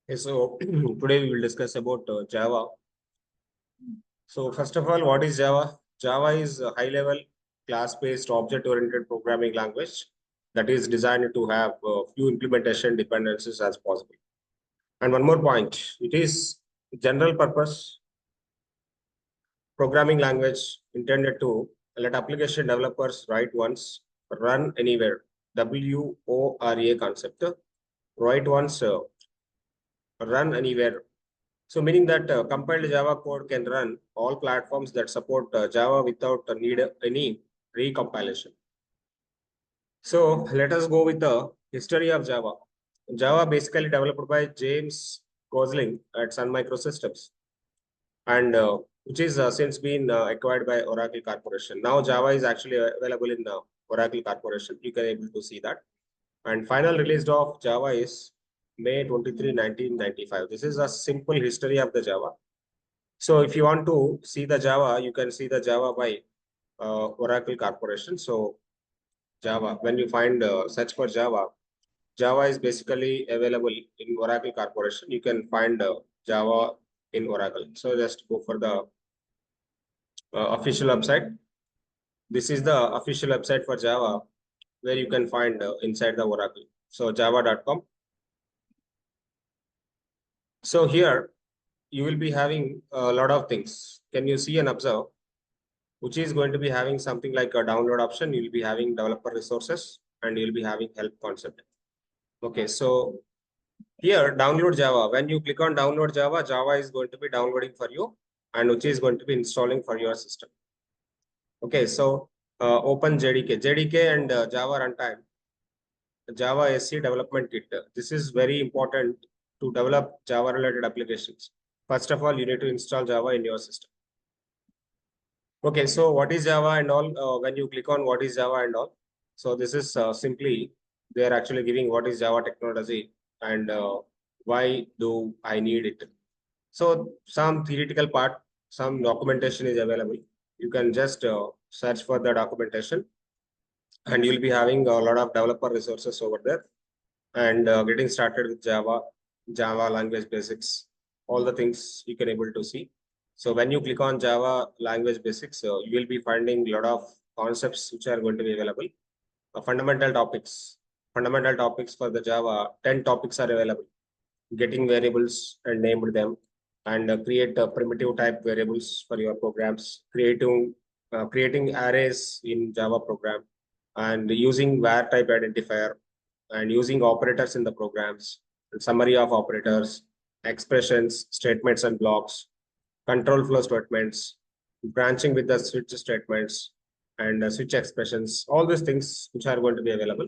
Okay, so today we will discuss about Java. So first of all, what is Java? Java is a high-level class-based object-oriented programming language that is designed to have few implementation dependencies as possible. And one more point, it is general purpose programming language intended to let application developers write once, run anywhere. WORA concept. Write once, run anywhere. So meaning that compiled Java code can run all platforms that support Java without need any recompilation. So let us go with the history of Java. Java basically developed by James Gosling at Sun Microsystems, and which is since been acquired by Oracle Corporation. Now Java is actually available in Oracle Corporation. You can able to see that. And final release of Java is May 23, 1995. This is a simple history of the Java. So if you want to see the Java, you can see the Java by Oracle Corporation. So Java, when you find search for Java, Java is basically available in Oracle Corporation. You can find Java in Oracle. So just go for the official website. This is the official website for Java where you can find inside the Oracle. So java.com. So here you will be having a lot of things. Can you see and observe? Which is going to be having something like a download option. You'll be having developer resources and you'll be having help concept. Okay, so here download Java. When you click on download Java, Java is going to be downloading for you and which is going to be installing for your system. Okay, so open JDK. JDK and Java runtime, Java SC development kit. This is very important to develop Java related applications. First of all, you need to install Java in your system. Okay, so what is Java and all? When you click on what is Java and all, so this is simply they are actually giving what is Java technology and why do I need it. So some theoretical part, some documentation is available. You can just search for the documentation, and you'll be having a lot of developer resources over there. And getting started with Java, Java language basics, all the things you can able to see. So when you click on Java language basics, you will be finding a lot of concepts which are going to be available. Fundamental topics for the Java, 10 topics are available. Getting variables and named them, and create primitive type variables for your programs, creating arrays in Java program, and using var type identifier, and using operators in the programs, summary of operators, expressions, statements and blocks, control flow statements, branching with the switch statements, and switch expressions, all these things which are going to be available.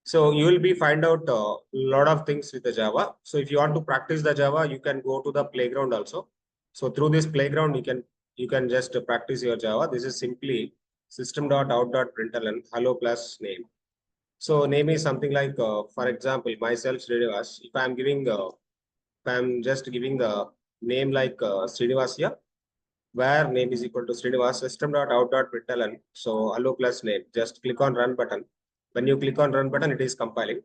So you will be find out a lot of things with the Java. So if you want to practice the Java, you can go to the playground also. So through this playground, you can just practice your Java. This is simply system.out.println hello plus name. So name is something like, for example, myself Srinivas. If I'm just giving the name like Srinivas here, where name is equal to Srinivas, system.out.println. So hello plus name. Just click on run button. When you click on run button, it is compiling.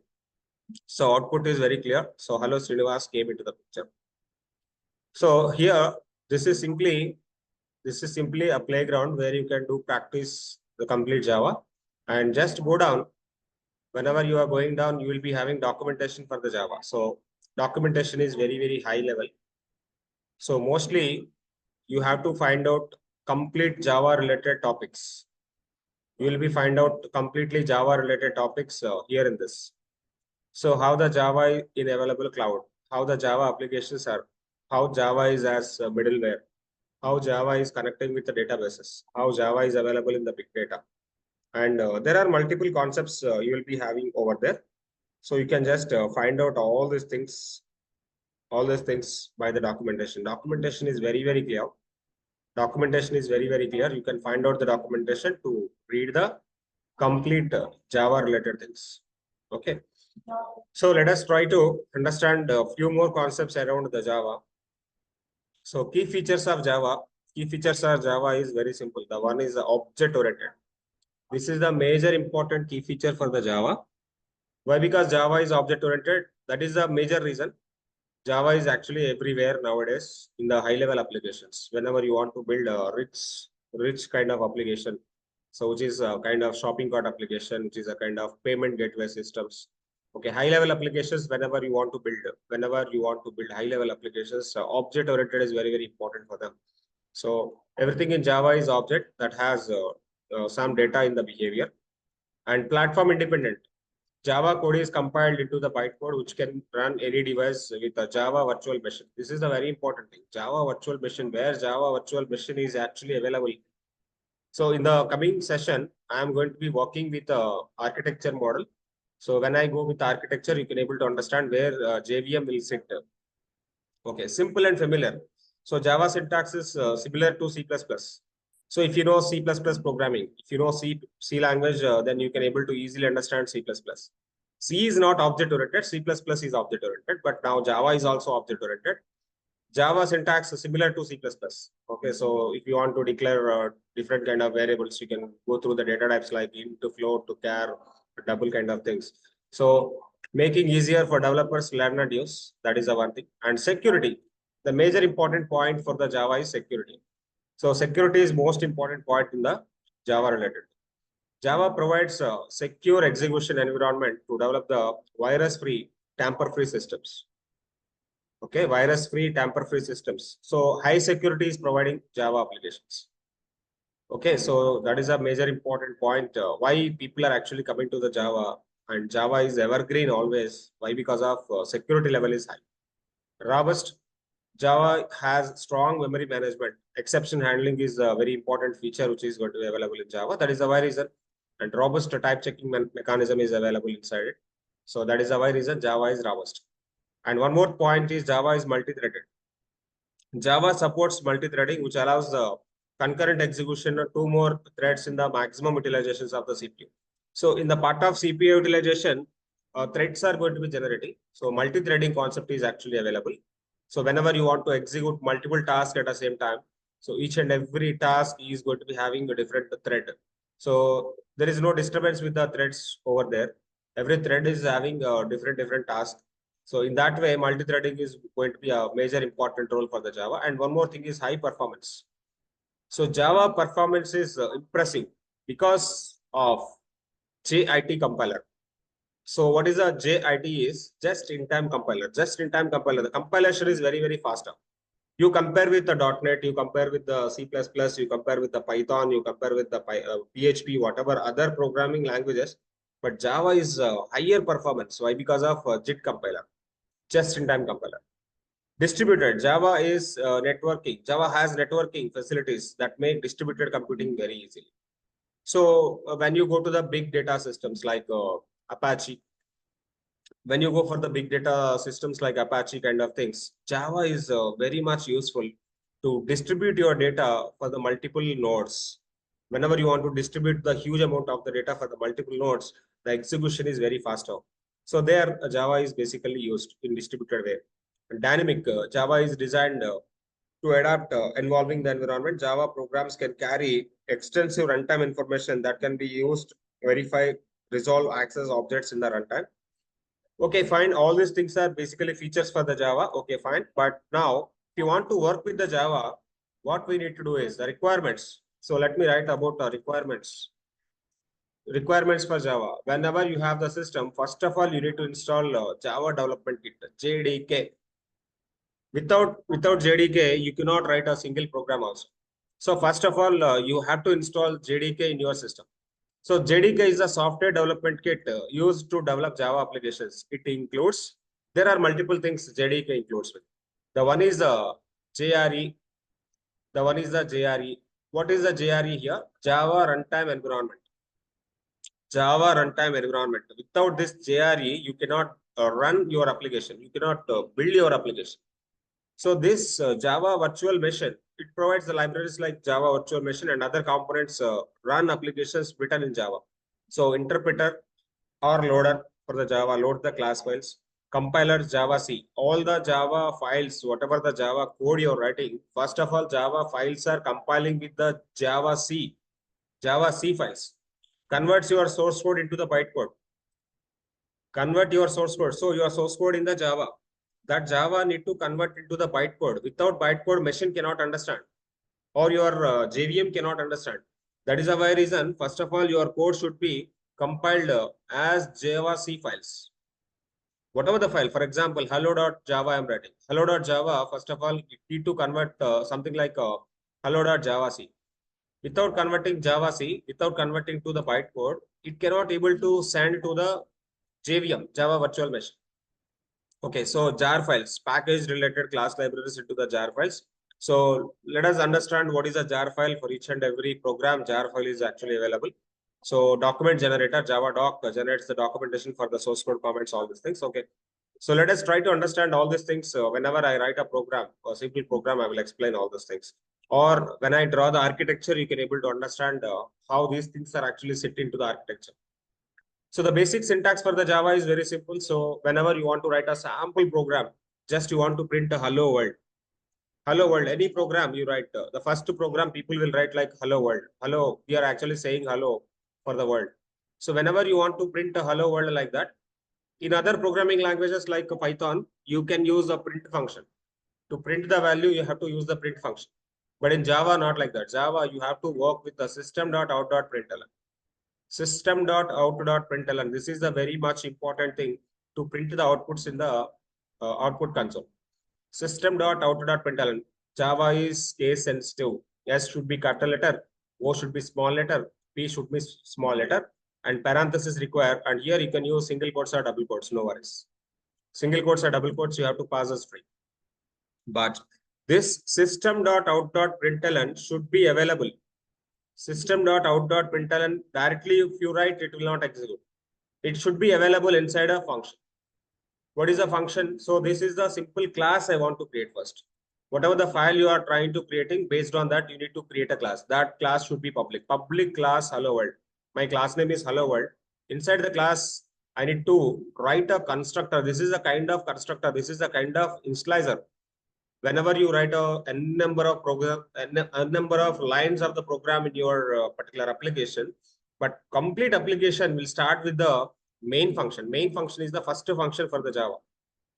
So output is very clear. So hello Srinivas came into the picture. So here, this is simply a playground where you can do practice the complete Java, and just go down. Whenever you are going down, you will be having documentation for the Java. So documentation is very, very high level. So mostly you have to find out complete Java related topics. You will be find out completely Java related topics here in this. So how the Java in available cloud, how the Java applications are, how Java is as middleware, how Java is connecting with the databases, how Java is available in the big data. And there are multiple concepts you will be having over there. So you can just find out all these things by the documentation. Documentation is very, very clear. Documentation is very, very clear. You can find out the documentation to read the complete Java related things. Okay. So let us try to understand a few more concepts around the Java. So key features of Java. Key features of Java is very simple. The one is object oriented. This is the major important key feature for the Java. Why? Because Java is object oriented. That is the major reason. Java is actually everywhere nowadays in the high level applications. Whenever you want to build a rich kind of application, so which is a kind of shopping cart application, which is a kind of payment gateway systems. Okay, high level applications, whenever you want to build high level applications, object oriented is very important for them. So everything in Java is object that has some data in the behavior, and platform independent. Java code is compiled into the bytecode, which can run any device with a Java virtual machine. This is the very important thing. Java virtual machine, where Java virtual machine is actually available. So in the coming session, I am going to be working with a architecture model. So when I go with architecture, you can able to understand where JVM will sit. Okay, simple and familiar. So Java syntax is similar to C++. So if you know C++ programming, if you know C language, then you can able to easily understand C++. C is not object oriented, C++ is object oriented, but now Java is also object oriented. Java syntax is similar to C++. Okay, so if you want to declare different kind of variables, you can go through the data types like int to float to char, double kind of things. So making easier for developers to learn and use, that is the one thing. And security, the major important point for the Java is security. So security is most important point in the Java related. Java provides a secure execution environment to develop the virus-free, tamper-free systems. Okay, virus-free, tamper-free systems. So high security is providing Java applications. Okay, so that is a major important point. Why people are actually coming to the Java, and Java is evergreen always. Why? Because of security level is high. Robust, Java has strong memory management. Exception handling is a very important feature which is going to be available in Java. That is the why reason. And robust type checking mechanism is available inside it. So that is the why reason Java is robust. And one more point is Java is multi-threaded. Java supports multi-threading, which allows the concurrent execution of two more threads in the maximum utilizations of the CPU. So in the part of CPU utilization, threads are going to be generating. So multi-threading concept is actually available. So whenever you want to execute multiple tasks at the same time, so each and every task is going to be having a different thread. So there is no disturbance with the threads over there. Every thread is having a different task. So in that way, multi-threading is going to be a major important role for the Java. And one more thing is high performance. So Java performance is impressive because of JIT compiler. So what is a JIT is just-in-time compiler. Just-in-time compiler. The compilation is very fast. You compare with the .NET, you compare with the C++, you compare with the Python, you compare with the PHP, whatever other programming languages. But Java is higher performance. Why? Because of JIT compiler, just-in-time compiler. Distributed, Java is networking. Java has networking facilities that make distributed computing very easy. So when you go to the big data systems like Apache, when you go for the big data systems like Apache kind of things, Java is very much useful to distribute your data for the multiple nodes. Whenever you want to distribute the huge amount of the data for the multiple nodes, the execution is very faster. So there, Java is basically used in distributed way. Dynamic, Java is designed to adapt involving the environment. Java programs can carry extensive runtime information that can be used, verify, resolve, access objects in the runtime. Okay, fine. All these things are basically features for the Java. Okay, fine. But now, if you want to work with the Java, what we need to do is the requirements. So let me write about the requirements. Requirements for Java. Whenever you have the system, first of all, you need to install Java Development Kit, JDK. Without JDK, you cannot write a single program also. So first of all, you have to install JDK in your system. So JDK is a software development kit used to develop Java applications. It includes, there are multiple things JDK includes with. The one is the JRE. The one is the JRE. What is the JRE here? Java Runtime Environment. Java Runtime Environment. Without this JRE, you cannot run your application. You cannot build your application. So this Java virtual machine, it provides the libraries like Java virtual machine and other components run applications written in Java. So interpreter or loader for the Java, load the class files. Compiler Java C. All the Java files, whatever the Java code you're writing, first of all, Java files are compiling with the Java C files. Converts your source code into the bytecode. Convert your source code. So your source code in the Java. that Java need to convert into the bytecode. Without bytecode, machine cannot understand, or your JVM cannot understand. That is the why reason, first of all, your code should be compiled as Java C files. Whatever the file, for example, hello.java I'm writing. Hello.java, first of all, you need to convert something like hello.java C. Without converting Java C, without converting to the bytecode, it cannot able to send to the JVM, Java Virtual Machine. Okay, so jar files, package related class libraries into the jar files. So let us understand what is a jar file. For each and every program, jar file is actually available. So document generator, Java doc generates the documentation for the source code comments, all these things. Okay. So let us try to understand all these things. Whenever I write a program, a simple program, I will explain all these things. Or when I draw the architecture, you can able to understand how these things are actually set into the architecture. So the basic syntax for the Java is very simple. So whenever you want to write a sample program, just you want to print a hello world. Hello world, any program you write, the first program people will write like hello world. Hello, we are actually saying hello for the world. So whenever you want to print a hello world like that, in other programming languages like Python, you can use a print function. To print the value, you have to use the print function. But in Java, not like that. Java, you have to work with the system.out.println. System.out.println. This is the very much important thing to print the outputs in the output console. System.out.println. Java is case sensitive. S should be capital letter, O should be small letter, P should be small letter, and parenthesis required. And here you can use single quotes or double quotes, no worries. Single quotes or double quotes you have to pass as free. But this system.out.println should be available. System.out.println directly if you write, it will not execute. It should be available inside a function. What is a function? So this is the simple class I want to create first. Whatever the file you are trying to creating, based on that, you need to create a class. That class should be public. Public class hello world. My class name is hello world. Inside the class, I need to write a constructor. This is a kind of constructor. This is a kind of initializer. Whenever you write a n number of program, n number of lines of the program in your particular application, but complete application will start with the main function. Main function is the first function for the Java.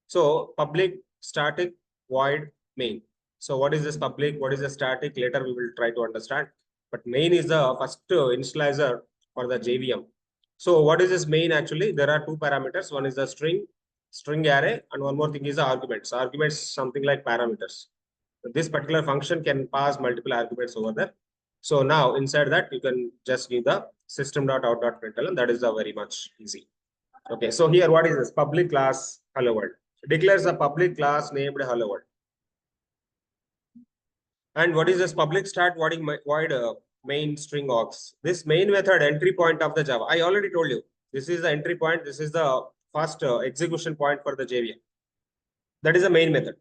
So public static void main. So what is this public? What is the static? Later we will try to understand. But main is the first initializer for the JVM. So what is this main actually? There are two parameters. One is the string array, and one more thing is the arguments. Arguments something like parameters. This particular function can pass multiple arguments over there. So now inside that you can just give the system.out.println. That is a very much easy. Okay, so here what is this? Public class hello world. Declares a public class named hello world. And what is this public start void main string args? This main method entry point of the Java. I already told you. This is the entry point. This is the first execution point for the JVM. That is the main method.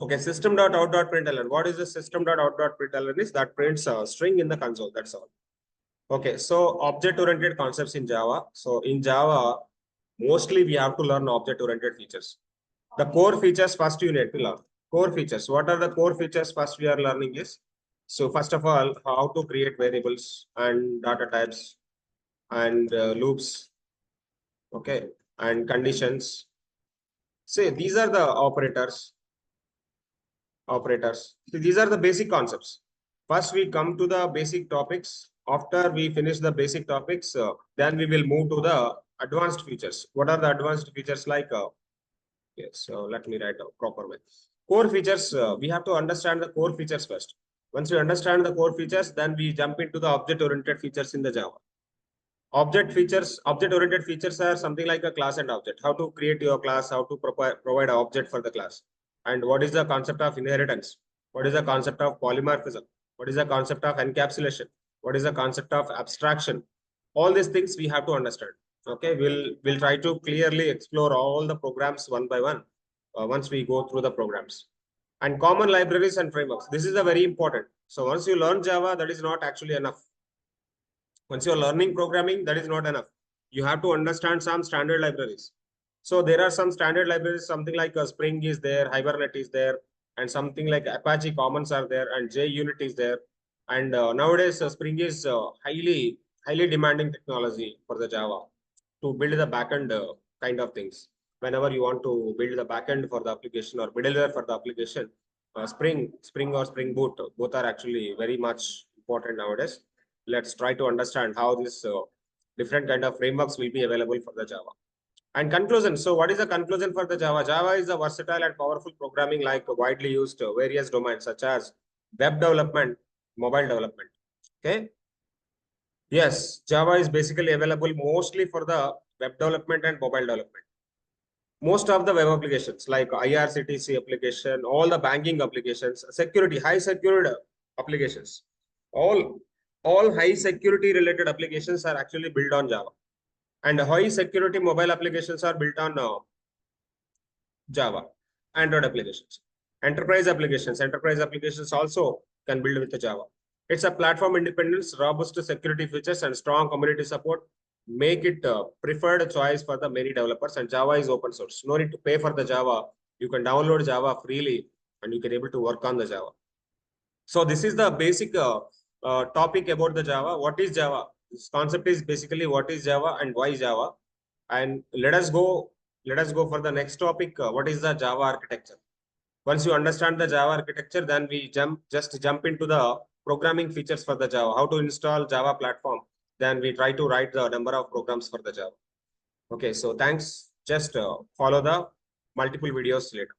Okay, system.out.println. What is the system.out.println is that prints a string in the console. That's all. Okay, so object-oriented concepts in Java. So in Java, mostly we have to learn object-oriented features. The core features first you need to learn. Core features. What are the core features first we are learning is? So first of all, how to create variables and data types and loops. Okay, and conditions. Say these are the operators. So these are the basic concepts. First, we come to the basic topics. After we finish the basic topics, then we will move to the advanced features. What are the advanced features like? Yes, so let me write a proper way. Core features, we have to understand the core features first. Once we understand the core features, then we jump into the object-oriented features in the Java. Object-oriented features are something like a class and object. How to create your class, how to provide an object for the class. And what is the concept of inheritance? What is the concept of polymorphism? What is the concept of encapsulation? What is the concept of abstraction? All these things we have to understand. Okay, we'll try to clearly explore all the programs one by one once we go through the programs. And common libraries and frameworks. This is a very important. So once you learn Java, that is not actually enough. Once you're learning programming, that is not enough. You have to understand some standard libraries. So there are some standard libraries, something like Spring is there, Hibernate is there, and something like Apache Commons are there, and JUnit is there. And nowadays, Spring is highly demanding technology for the Java to build the backend kind of things. whenever you want to build the backend for the application or middleware for the application, Spring or Spring Boot, both are actually very much important nowadays. Let's try to understand how this different kind of frameworks will be available for the Java. And conclusion. So what is the conclusion for the Java? Java is a versatile and powerful programming like widely used various domains such as web development, mobile development. Okay. Yes, Java is basically available mostly for the web development and mobile development. Most of the web applications like IRCTC application, all the banking applications, security, high secured applications, all high security related applications are actually built on Java. And high security mobile applications are built on Java, Android applications. Enterprise applications also can build with the Java. It's a platform independence, robust security features, and strong community support make it a preferred choice for the many developers. And Java is open source. No need to pay for the Java. You can download Java freely, and you can able to work on the Java. So this is the basic topic about the Java. What is Java? This concept is basically what is Java and why Java. And let us go for the next topic. What is the Java architecture? Once you understand the Java architecture, then we just jump into the programming features for the Java, how to install Java platform. Then we try to write the number of programs for the Java. Okay, so thanks. Just follow the multiple videos later.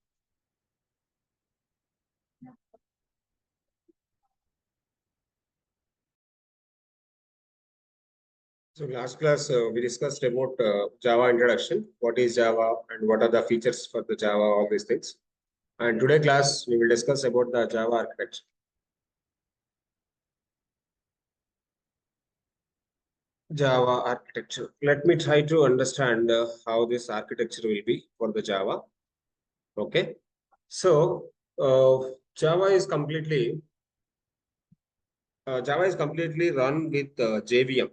So last class, we discussed about Java introduction. What is Java and what are the features for the Java, all these things. And today class, we will discuss about the Java architecture. Java architecture. Let me try to understand how this architecture will be for the Java. Okay. So Java is completely run with JVM.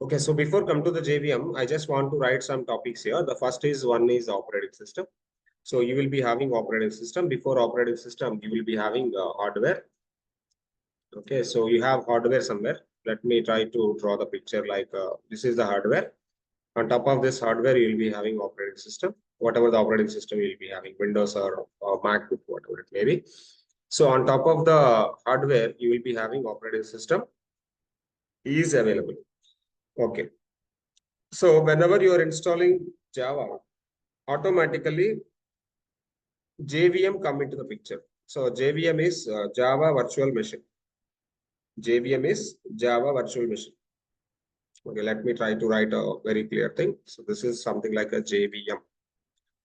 Okay, so before come to the JVM, I just want to write some topics here. The first is one is operating system. So you will be having operating system. Before operating system, you will be having hardware. Okay, so you have hardware somewhere. Let me try to draw the picture like this is the hardware. On top of this hardware, you will be having operating system. Whatever the operating system you will be having, Windows or MacBook, whatever it may be. So on top of the hardware, you will be having operating system is available. Okay. So whenever you are installing Java, automatically JVM come into the picture. So JVM is Java Virtual Machine. JVM is Java Virtual Machine. Okay, let me try to write a very clear thing. So this is something like a JVM,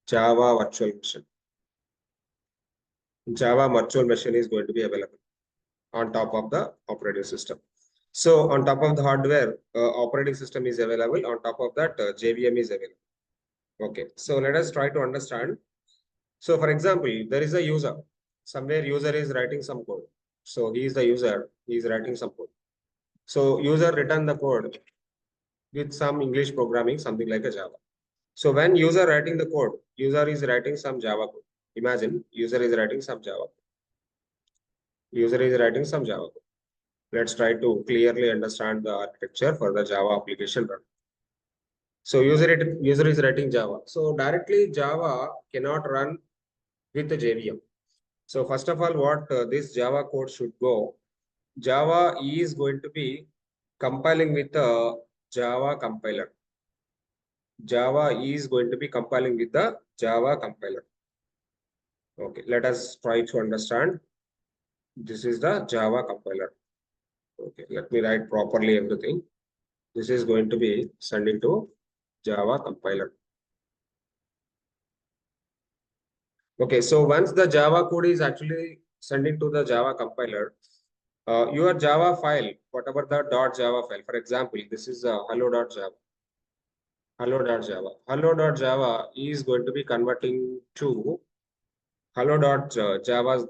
Java Virtual Machine. Java Virtual Machine is going to be available on top of the operating system. So on top of the hardware, operating system is available. On top of that, JVM is available. Okay, so let us try to understand. So for example, there is a user. Somewhere user is writing some code. So he is the user. He is writing some code. So user return the code with some English programming, something like a Java. So when user writing the code, user is writing some Java code. Imagine user is writing some Java code. User is writing some Java code. Let's try to clearly understand the architecture for the Java application run. So user is writing Java. So directly Java cannot run with the JVM. So first of all, what this Java code should go, Java is going to be compiling with a Java compiler. Java is going to be compiling with the Java compiler. Okay, let us try to understand. This is the Java compiler. Okay, let me write properly everything. This is going to be sent into Java compiler. Okay, so once the Java code is actually sending to the Java compiler, your Java file, whatever the .java file, for example, this is hello.java. Hello.java. Hello.java is going to be converting to hello.java.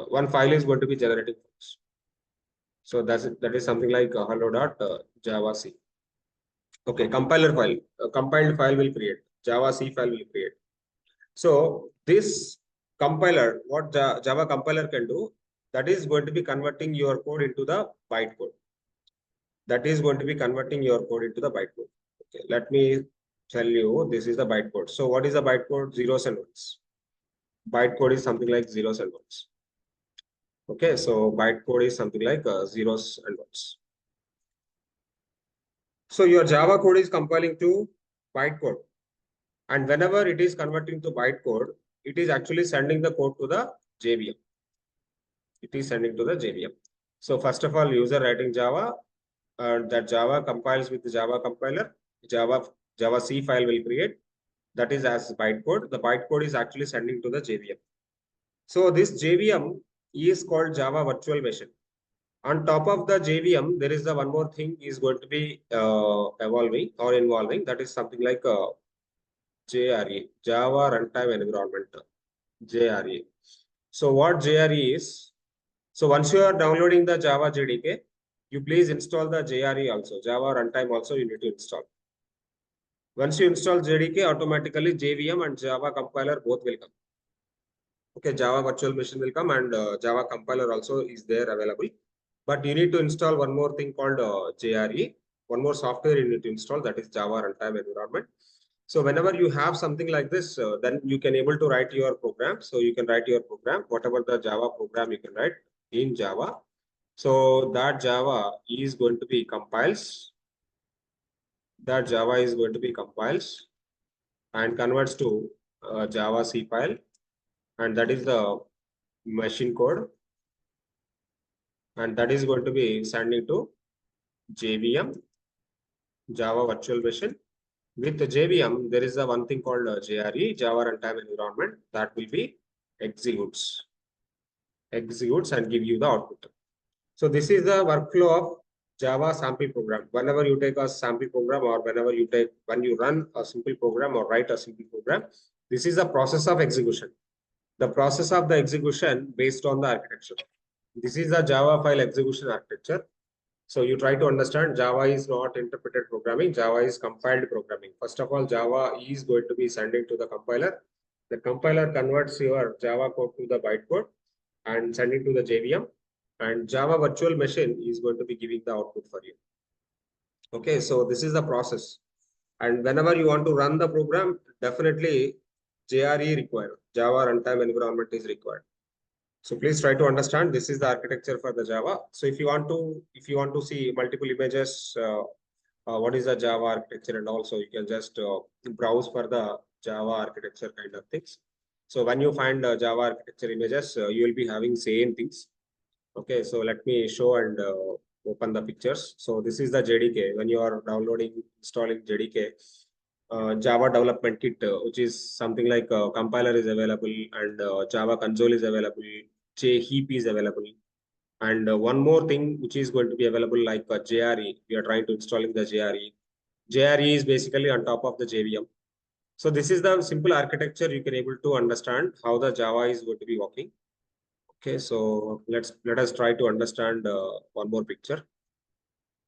One file is going to be generating first. So that is something like hello.java C. Okay, compiler file, compiled file will create, Java C file will create. So this compiler, what Java compiler can do, that is going to be converting your code into the bytecode. That is going to be converting your code into the bytecode. Okay, let me tell you, this is the bytecode. So what is the bytecode? Zeros and ones. Bytecode is something like zeros and ones. Okay, so bytecode is something like zeros and ones. So your Java code is compiling to bytecode. And whenever it is converting to bytecode, it is actually sending the code to the JVM. It is sending to the JVM. So first of all, user writing Java, that Java compiles with the Java compiler. Java C file will create. That is as bytecode. The bytecode is actually sending to the JVM. So this JVM is called Java Virtual Machine. On top of the JVM, there is the one more thing is going to be evolving or involving. That is something like JRE, Java Runtime Environment, JRE. So what JRE is? So once you are downloading the Java JDK, you please install the JRE also, Java Runtime also you need to install. Once you install JDK, automatically JVM and Java compiler both will come. Okay, Java virtual machine will come and Java compiler also is there available. But you need to install one more thing called JRE. One more software you need to install, that is Java Runtime Environment. So whenever you have something like this, then you can able to write your program. So you can write your program, whatever the Java program you can write in Java. So that Java is going to be compiles. That Java is going to be compiles and converts to Java C file. And that is the machine code. And that is going to be sending to JVM, Java Virtual Machine. With the JVM, there is a one thing called JRE, Java Runtime Environment, that will be executes and give you the output. So this is the workflow of Java sample program. Whenever you take a sample program or when you run a simple program or write a simple program, this is the process of execution. The process of the execution based on the architecture. This is the Java file execution architecture. So you try to understand Java is not interpreted programming. Java is compiled programming. First of all, Java is going to be sending to the compiler. The compiler converts your Java code to the bytecode and sending to the JVM. And Java virtual machine is going to be giving the output for you. Okay, so this is the process. And whenever you want to run the program, definitely JRE required. Java runtime environment is required. So please try to understand this is the architecture for the Java. So if you want to see multiple images, what is the Java architecture, and also you can just browse for the Java architecture kind of things. So when you find Java architecture images, you will be having same things. Okay, so let me show and open the pictures. So this is the JDK. When you are installing JDK, Java development kit, which is something like compiler is available and Java console is available, JHeap is available. And one more thing which is going to be available like JRE. We are trying to installing the JRE. JRE is basically on top of the JVM. So this is the simple architecture you can able to understand how the Java is going to be working. Okay, so let us try to understand one more picture.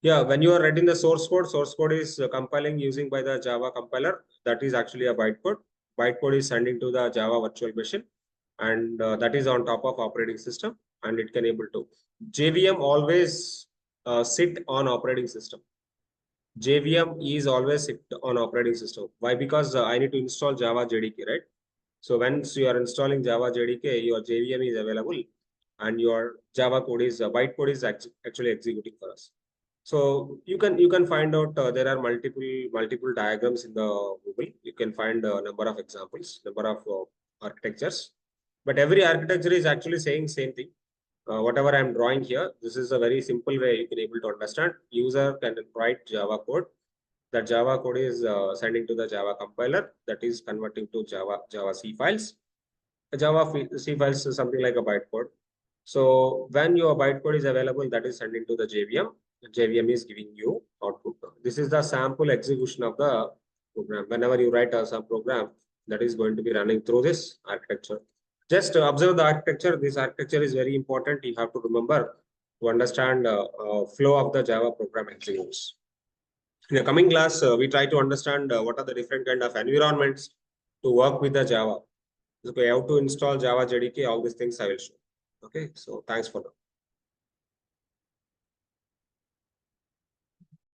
Yeah, when you are writing the source code is compiling using by the Java compiler. That is actually a bytecode. Bytecode is sending to the Java virtual machine, and that is on top of operating system, and it can able to. JVM always sit on operating system. JVM is always sit on operating system. Why? Because I need to install Java JDK, right? So once you are installing Java JDK, your JVM is available, and your Java code is bytecode is actually executing for us. So you can find out there are multiple diagrams in the Google. You can find a number of examples, number of architectures, but every architecture is actually saying same thing. Whatever I'm drawing here, this is a very simple way you can able to understand. User can write Java code. That Java code is sending to the Java compiler, that is converting to Java C files. Java C files is something like a bytecode. So when your bytecode is available, that is sending to the JVM. The JVM is giving you output. This is the sample execution of the program. Whenever you write some program, that is going to be running through this architecture. Just observe the architecture. This architecture is very important. You have to remember to understand flow of the Java program executes. In the coming class, we try to understand what are the different kind of environments to work with the Java. Okay, how to install Java JDK, all these things I will show. Okay, so thanks for now.